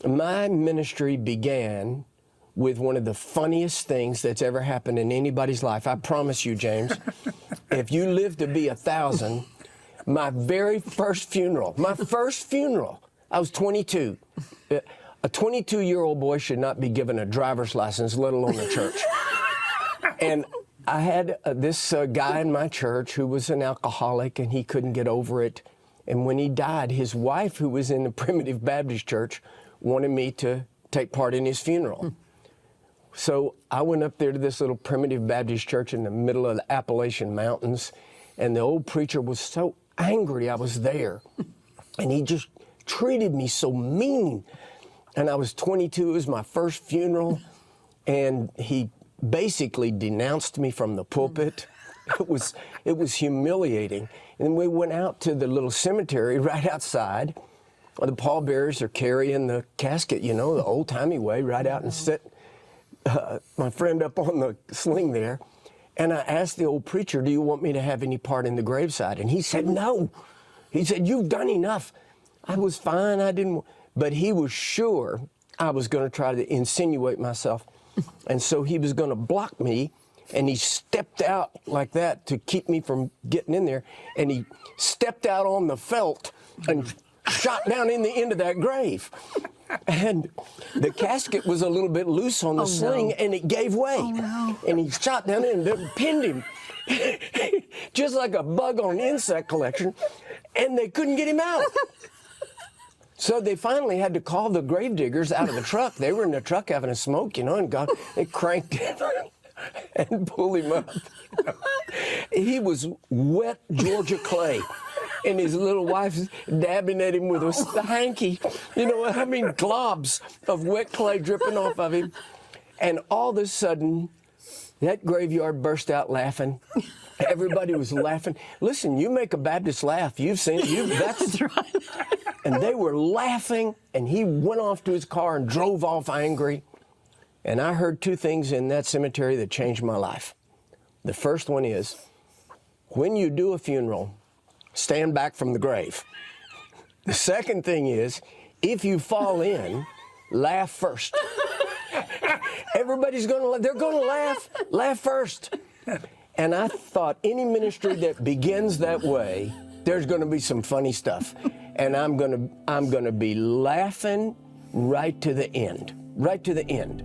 My ministry began with one of the funniest things that's ever happened in anybody's life. I promise you, James, if you live to be 1,000, my very first funeral, I was 22. A 22-year-old boy should not be given a driver's license, let alone a church. And I had this guy in my church who was an alcoholic, and he couldn't get over it. And when he died, his wife, who was in the Primitive Baptist Church, wanted me to take part in his funeral. So I went up there to this little Primitive Baptist church in the middle of the Appalachian Mountains, and the old preacher was so angry I was there. And he just treated me so mean. And I was 22, it was my first funeral, and he basically denounced me from the pulpit. It was humiliating. And we went out to the little cemetery right outside. The pallbearers are carrying the casket, you know, the old-timey way, right out and set my friend up on the sling there. And I asked the old preacher, do you want me to have any part in the graveside? And he said, no. He said, you've done enough. I was fine, I didn't, but he was sure I was going to try to insinuate myself. And so he was going to block me, and he stepped out like that to keep me from getting in there. And he stepped out on the felt and shot down in the end of that grave. And the casket was a little bit loose on the sling, and it gave way. Oh, no. And he shot down in and pinned him, just like a bug on insect collection, and they couldn't get him out. So they finally had to call the gravediggers out of the truck. They were in the truck having a smoke, you know, and they cranked him and pulled him up. He was wet Georgia clay, and his little wife's dabbing at him with a hanky. You know, I mean, globs of wet clay dripping off of him. And all of a sudden, that graveyard burst out laughing. Everybody was laughing. Listen, you make a Baptist laugh. You've seen it. That's right. And they were laughing, and he went off to his car and drove off angry. And I heard two things in that cemetery that changed my life. The first one is, when you do a funeral, stand back from the grave. The second thing is, if you fall in, laugh first. Everybody's they're gonna laugh first. And I thought any ministry that begins that way, there's gonna be some funny stuff. And I'm gonna be laughing right to the end, right to the end.